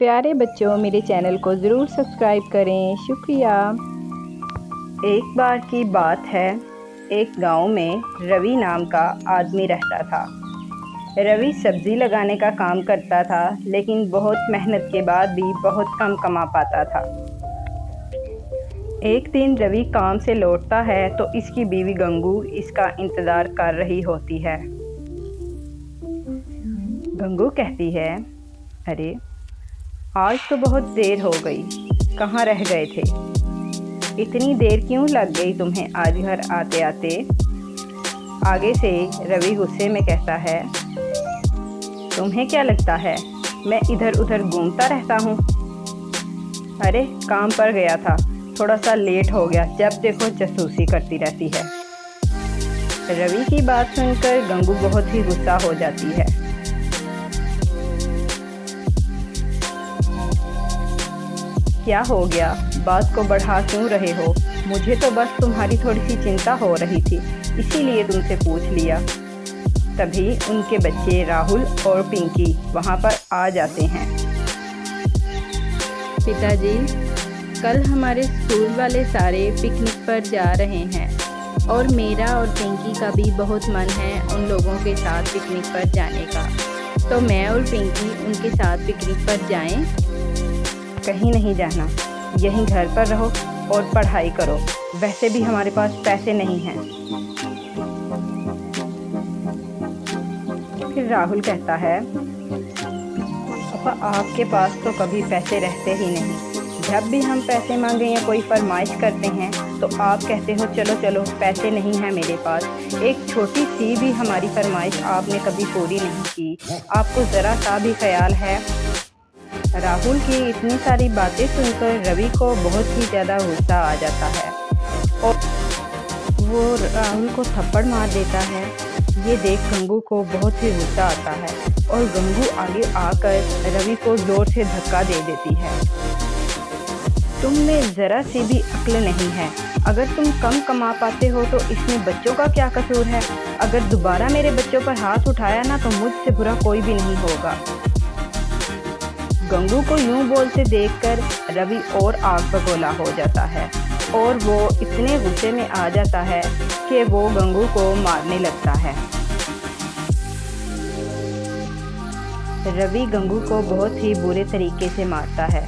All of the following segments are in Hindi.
प्यारे बच्चों, मेरे चैनल को ज़रूर सब्सक्राइब करें। शुक्रिया। एक बार की बात है, एक गांव में रवि नाम का आदमी रहता था। रवि सब्ज़ी लगाने का काम करता था, लेकिन बहुत मेहनत के बाद भी बहुत कम कमा पाता था। एक दिन रवि काम से लौटता है तो इसकी बीवी गंगू इसका इंतज़ार कर रही होती है। गंगू कहती है, अरे आज तो बहुत देर हो गई, कहाँ रह गए थे? इतनी देर क्यों लग गई तुम्हें आज घर आते आते? आगे से रवि गुस्से में कहता है, तुम्हें क्या लगता है मैं इधर उधर घूमता रहता हूँ? अरे काम पर गया था, थोड़ा सा लेट हो गया, जब देखो जासूसी करती रहती है। रवि की बात सुनकर गंगू बहुत ही गुस्सा हो जाती है। क्या हो गया, बात को बढ़ा क्यों रहे हो? मुझे तो बस तुम्हारी थोड़ी सी चिंता हो रही थी, इसीलिए तुमसे पूछ लिया। तभी उनके बच्चे राहुल और पिंकी वहाँ पर आ जाते हैं। पिताजी, कल हमारे स्कूल वाले सारे पिकनिक पर जा रहे हैं और मेरा और पिंकी का भी बहुत मन है उन लोगों के साथ पिकनिक पर जाने का। तो मैं और पिंकी उनके साथ पिकनिक पर जाएं? कहीं नहीं जाना, यहीं घर पर रहो और पढ़ाई करो। वैसे भी हमारे पास पैसे नहीं हैं। फिर राहुल कहता है, पापा आपके पास तो कभी पैसे रहते ही नहीं। जब भी हम पैसे मांगे या कोई फरमाइश करते हैं तो आप कहते हो चलो चलो, पैसे नहीं हैं मेरे पास। एक छोटी सी भी हमारी फरमाइश आपने कभी पूरी नहीं की। आपको ज़रा सा भी ख्याल है? राहुल की इतनी सारी बातें सुनकर रवि को बहुत ही ज़्यादा गुस्सा आ जाता है और वो राहुल को थप्पड़ मार देता है। ये देख गंगू को बहुत ही गुस्सा आता है और गंगू आगे आकर रवि को ज़ोर से धक्का दे देती है। तुम में ज़रा सी भी अक्ल नहीं है। अगर तुम कम कमा पाते हो तो इसमें बच्चों का क्या कसूर है? अगर दोबारा मेरे बच्चों पर हाथ उठाया ना तो मुझसे बुरा कोई भी नहीं होगा। गंगू को यूं बोलते देखकर रवि और आग बगोला हो जाता है और वो इतने गुस्से में आ जाता है कि वो गंगू को मारने लगता है। रवि गंगू को बहुत ही बुरे तरीके से मारता है,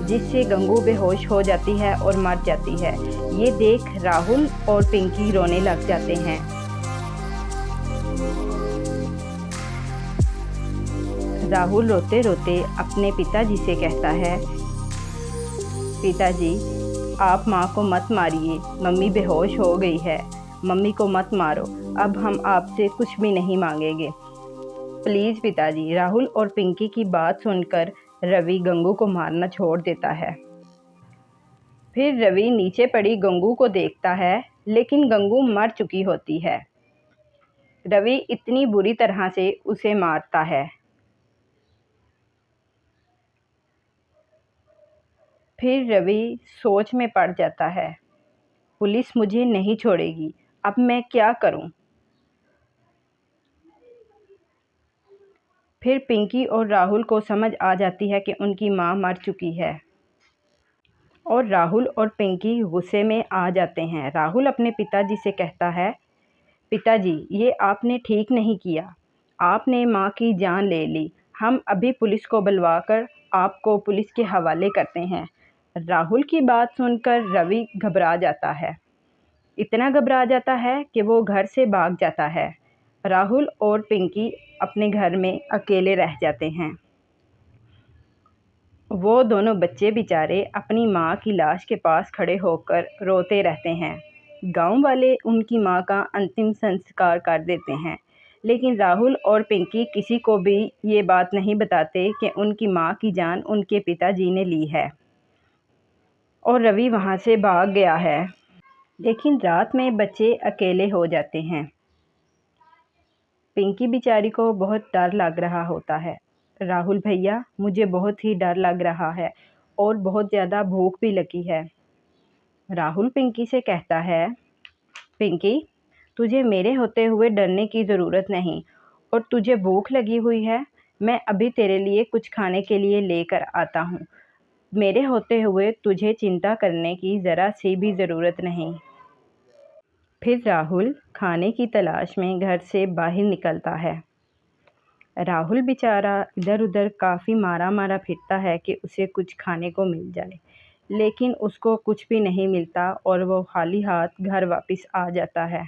जिससे गंगू बेहोश हो जाती है और मर जाती है। ये देख राहुल और पिंकी रोने लग जाते हैं। राहुल रोते रोते अपने पिताजी से कहता है, पिताजी आप माँ को मत मारिए, मम्मी बेहोश हो गई है, मम्मी को मत मारो, अब हम आपसे कुछ भी नहीं मांगेंगे, प्लीज़ पिताजी। राहुल और पिंकी की बात सुनकर रवि गंगू को मारना छोड़ देता है। फिर रवि नीचे पड़ी गंगू को देखता है, लेकिन गंगू मर चुकी होती है। रवि इतनी बुरी तरह से उसे मारता है। फिर रवि सोच में पड़ जाता है, पुलिस मुझे नहीं छोड़ेगी, अब मैं क्या करूं? फिर पिंकी और राहुल को समझ आ जाती है कि उनकी माँ मर चुकी है और राहुल और पिंकी गुस्से में आ जाते हैं। राहुल अपने पिताजी से कहता है, पिताजी ये आपने ठीक नहीं किया, आपने माँ की जान ले ली। हम अभी पुलिस को बुलवाकर आपको पुलिस के हवाले करते हैं। राहुल की बात सुनकर रवि घबरा जाता है, इतना घबरा जाता है कि वो घर से भाग जाता है। राहुल और पिंकी अपने घर में अकेले रह जाते हैं। वो दोनों बच्चे बेचारे अपनी माँ की लाश के पास खड़े होकर रोते रहते हैं। गांव वाले उनकी माँ का अंतिम संस्कार कर देते हैं, लेकिन राहुल और पिंकी किसी को भी ये बात नहीं बताते कि उनकी माँ की जान उनके पिताजी ने ली है और रवि वहाँ से भाग गया है। लेकिन रात में बच्चे अकेले हो जाते हैं। पिंकी बेचारी को बहुत डर लग रहा होता है। राहुल भैया, मुझे बहुत ही डर लग रहा है और बहुत ज़्यादा भूख भी लगी है। राहुल पिंकी से कहता है, पिंकी तुझे मेरे होते हुए डरने की ज़रूरत नहीं, और तुझे भूख लगी हुई है, मैं अभी तेरे लिए कुछ खाने के लिए लेकर आता हूँ। मेरे होते हुए तुझे चिंता करने की ज़रा सी भी ज़रूरत नहीं। फिर राहुल खाने की तलाश में घर से बाहर निकलता है। राहुल बेचारा इधर उधर काफ़ी मारा मारा फिरता है कि उसे कुछ खाने को मिल जाए, लेकिन उसको कुछ भी नहीं मिलता और वो खाली हाथ घर वापस आ जाता है।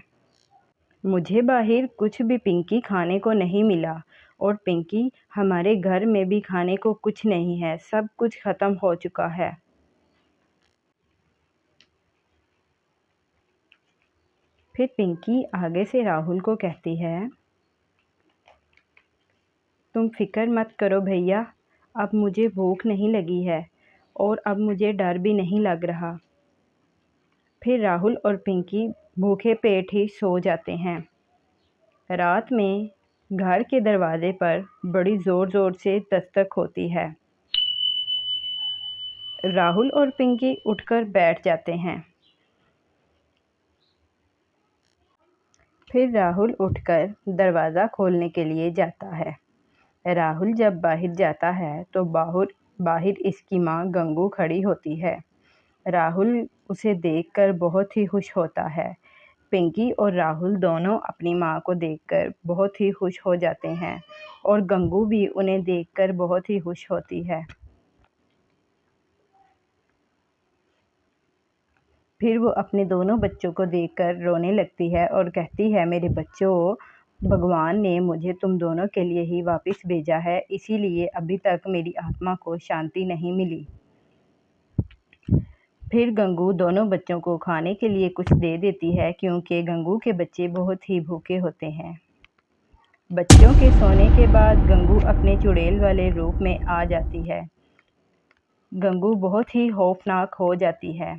मुझे बाहर कुछ भी पिंकी खाने को नहीं मिला, और पिंकी हमारे घर में भी खाने को कुछ नहीं है, सब कुछ ख़त्म हो चुका है। फिर पिंकी आगे से राहुल को कहती है, तुम फिक्र मत करो भैया, अब मुझे भूख नहीं लगी है और अब मुझे डर भी नहीं लग रहा। फिर राहुल और पिंकी भूखे पेट ही सो जाते हैं। रात में घर के दरवाजे पर बड़ी ज़ोर-ज़ोर से दस्तक होती है। राहुल और पिंकी उठकर बैठ जाते हैं। फिर राहुल उठकर दरवाज़ा खोलने के लिए जाता है। राहुल जब बाहर जाता है तो बाहर इसकी माँ गंगू खड़ी होती है। राहुल उसे देखकर बहुत ही खुश होता है। पिंकी और राहुल दोनों अपनी माँ को देखकर बहुत ही खुश हो जाते हैं और गंगू भी उन्हें देखकर बहुत ही खुश होती है। फिर वो अपने दोनों बच्चों को देखकर रोने लगती है और कहती है, मेरे बच्चों, भगवान ने मुझे तुम दोनों के लिए ही वापस भेजा है, इसीलिए अभी तक मेरी आत्मा को शांति नहीं मिली। फिर गंगू दोनों बच्चों को खाने के लिए कुछ दे देती है, क्योंकि गंगू के बच्चे बहुत ही भूखे होते हैं। बच्चों के सोने के बाद गंगू अपने चुड़ैल वाले रूप में आ जाती है। गंगू बहुत ही खौफनाक हो जाती है।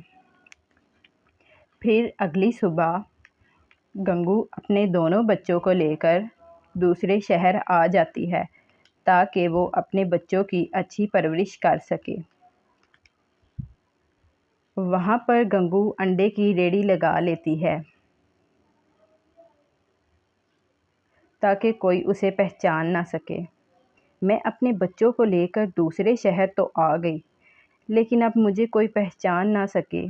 फिर अगली सुबह गंगू अपने दोनों बच्चों को लेकर दूसरे शहर आ जाती है, ताकि वो अपने बच्चों की अच्छी परवरिश कर सके। वहाँ पर गंगू अंडे की रेडी लगा लेती है, ताकि कोई उसे पहचान ना सके। मैं अपने बच्चों को लेकर दूसरे शहर तो आ गई, लेकिन अब मुझे कोई पहचान ना सके,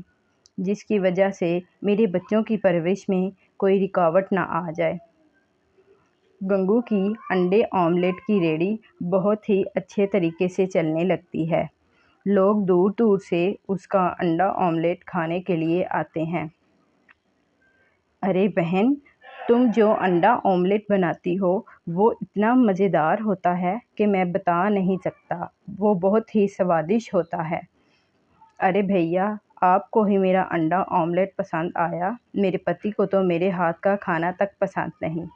जिसकी वजह से मेरे बच्चों की परवरिश में कोई रुकावट ना आ जाए। गंगू की अंडे ऑमलेट की रेडी बहुत ही अच्छे तरीके से चलने लगती है। लोग दूर दूर से उसका अंडा ऑमलेट खाने के लिए आते हैं। अरे बहन, तुम जो अंडा ऑमलेट बनाती हो वो इतना मज़ेदार होता है कि मैं बता नहीं सकता, वो बहुत ही स्वादिष्ट होता है। अरे भैया, आपको ही मेरा अंडा ऑमलेट पसंद आया, मेरे पति को तो मेरे हाथ का खाना तक पसंद नहीं।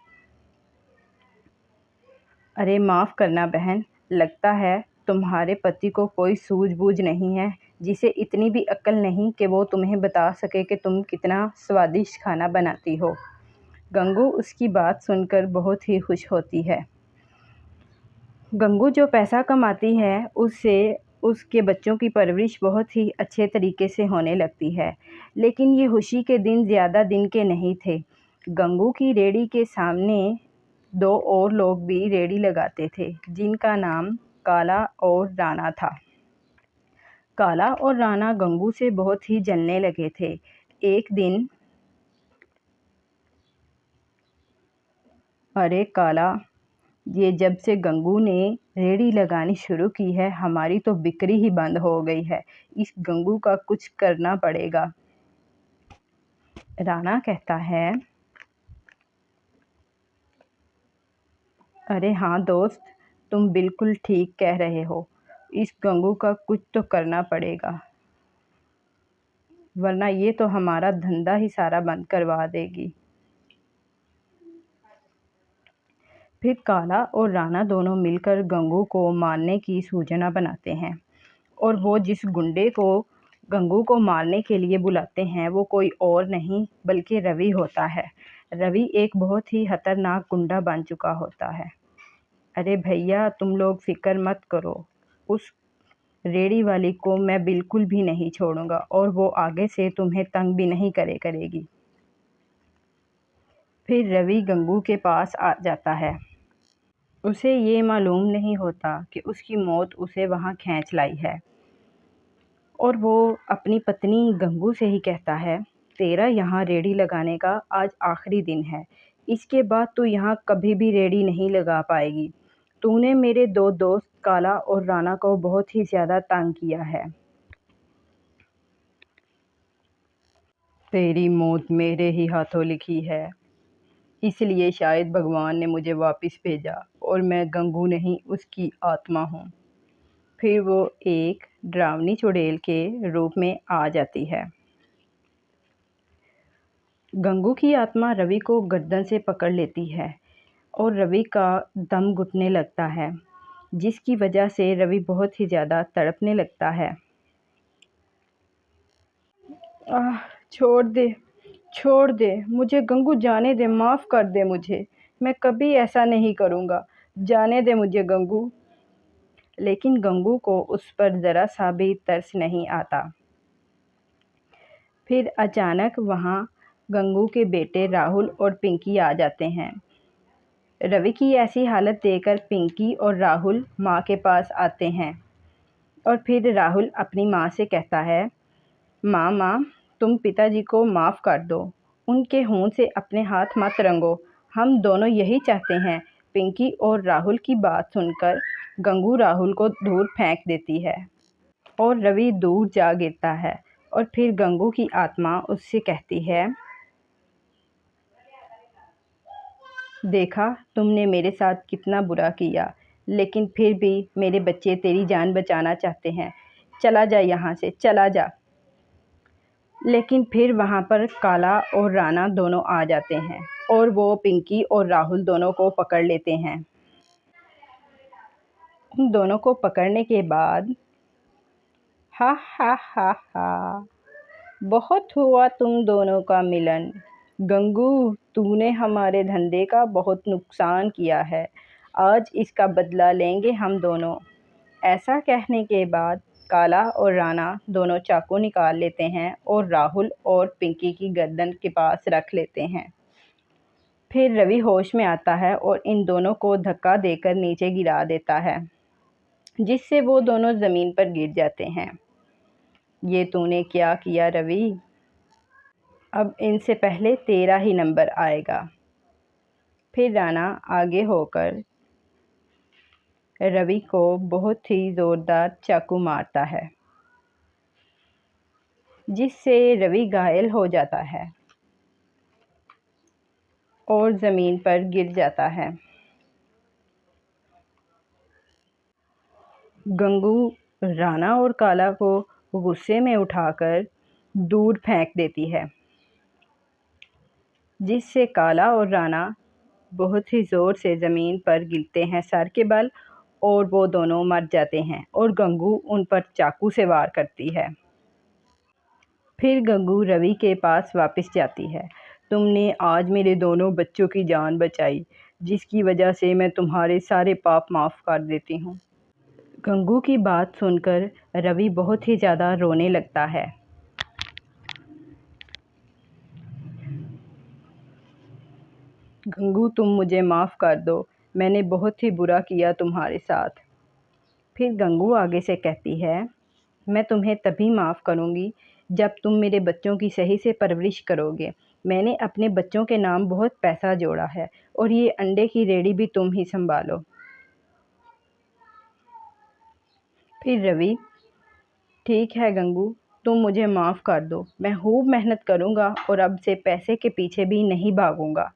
अरे माफ़ करना बहन, लगता है तुम्हारे पति को कोई सूझबूझ नहीं है, जिसे इतनी भी अक्ल नहीं कि वो तुम्हें बता सके कि तुम कितना स्वादिष्ट खाना बनाती हो। गंगू उसकी बात सुनकर बहुत ही खुश होती है। गंगू जो पैसा कमाती है उससे उसके बच्चों की परवरिश बहुत ही अच्छे तरीके से होने लगती है। लेकिन ये खुशी के दिन ज़्यादा दिन के नहीं थे। गंगू की रेहड़ी के सामने दो और लोग भी रेहड़ी लगाते थे, जिनका नाम काला और राणा था। काला और राणा गंगू से बहुत ही जलने लगे थे। एक दिन, अरे काला, ये जब से गंगू ने रेहड़ी लगानी शुरू की है, हमारी तो बिक्री ही बंद हो गई है। इस गंगू का कुछ करना पड़ेगा। राणा कहता है, अरे हाँ दोस्त, तुम बिल्कुल ठीक कह रहे हो। इस गंगू का कुछ तो करना पड़ेगा, वरना ये तो हमारा धंधा ही सारा बंद करवा देगी। फिर काला और राणा दोनों मिलकर गंगू को मारने की योजना बनाते हैं, और वो जिस गुंडे को गंगू को मारने के लिए बुलाते हैं वो कोई और नहीं बल्कि रवि होता है। रवि एक बहुत ही खतरनाक गुंडा बन चुका होता है। अरे भैया, तुम लोग फिक्र मत करो, उस रेड़ी वाली को मैं बिल्कुल भी नहीं छोड़ूंगा और वो आगे से तुम्हें तंग भी नहीं करेगी। फिर रवि गंगू के पास आ जाता है। उसे ये मालूम नहीं होता कि उसकी मौत उसे वहाँ खींच लाई है। और वो अपनी पत्नी गंगू से ही कहता है, तेरा यहाँ रेहड़ी लगाने का आज आखिरी दिन है। इसके बाद तू यहाँ कभी भी रेहड़ी नहीं लगा पाएगी। तूने मेरे दो दोस्त काला और राना को बहुत ही ज़्यादा तंग किया है। तेरी मौत मेरे ही हाथों लिखी है, इसलिए शायद भगवान ने मुझे वापस भेजा और मैं गंगू नहीं उसकी आत्मा हूँ। फिर वो एक डरावनी चुड़ैल के रूप में आ जाती है। गंगू की आत्मा रवि को गर्दन से पकड़ लेती है और रवि का दम घुटने लगता है, जिसकी वजह से रवि बहुत ही ज़्यादा तड़पने लगता है। आह, छोड़ दे, छोड़ दे मुझे गंगू, जाने दे, माफ़ कर दे मुझे। मैं कभी ऐसा नहीं करूँगा, जाने दे मुझे गंगू। लेकिन गंगू को उस पर ज़रा सा भी तरस नहीं आता। फिर अचानक वहाँ गंगू के बेटे राहुल और पिंकी आ जाते हैं। रवि की ऐसी हालत देखकर पिंकी और राहुल माँ के पास आते हैं और फिर राहुल अपनी माँ से कहता है, माँ, तुम पिताजी को माफ़ कर दो, उनके होंठ से अपने हाथ मत रंगो, हम दोनों यही चाहते हैं। पिंकी और राहुल की बात सुनकर गंगू राहुल को दूर फेंक देती है और रवि दूर जा गिरता है। और फिर गंगू की आत्मा उससे कहती है, देखा तुमने मेरे साथ कितना बुरा किया, लेकिन फिर भी मेरे बच्चे तेरी जान बचाना चाहते हैं, चला जा यहाँ से, चला जा। लेकिन फिर वहाँ पर काला और राना दोनों आ जाते हैं और वो पिंकी और राहुल दोनों को पकड़ लेते हैं। उन दोनों को पकड़ने के बाद, हा हा हा हा, बहुत हुआ तुम दोनों का मिलन। गंगू, तूने हमारे धंधे का बहुत नुकसान किया है, आज इसका बदला लेंगे हम दोनों। ऐसा कहने के बाद काला और राना दोनों चाकू निकाल लेते हैं और राहुल और पिंकी की गर्दन के पास रख लेते हैं। फिर रवि होश में आता है और इन दोनों को धक्का देकर नीचे गिरा देता है, जिससे वो दोनों ज़मीन पर गिर जाते हैं। ये तूने क्या किया रवि? अब इनसे पहले तेरा ही नंबर आएगा। फिर राना आगे होकर रवि को बहुत ही ज़ोरदार चाकू मारता है, जिससे रवि घायल हो जाता है और ज़मीन पर गिर जाता है। गंगू राना और काला को गुस्से में उठाकर दूर फेंक देती है, जिससे काला और राना बहुत ही ज़ोर से ज़मीन पर गिरते हैं सर के बल और वो दोनों मर जाते हैं और गंगू उन पर चाकू से वार करती है। फिर गंगू रवि के पास वापस जाती है। तुमने आज मेरे दोनों बच्चों की जान बचाई, जिसकी वजह से मैं तुम्हारे सारे पाप माफ़ कर देती हूँ। गंगू की बात सुनकर रवि बहुत ही ज़्यादा रोने लगता है। गंगू, तुम मुझे माफ़ कर दो, मैंने बहुत ही बुरा किया तुम्हारे साथ। फिर गंगू आगे से कहती है, मैं तुम्हें तभी माफ़ करूँगी जब तुम मेरे बच्चों की सही से परवरिश करोगे। मैंने अपने बच्चों के नाम बहुत पैसा जोड़ा है और ये अंडे की रेहड़ी भी तुम ही संभालो। फिर रवि, ठीक है गंगू, तुम मुझे माफ़ कर दो, मैं खूब मेहनत करूँगा और अब से पैसे के पीछे भी नहीं भागूँगा।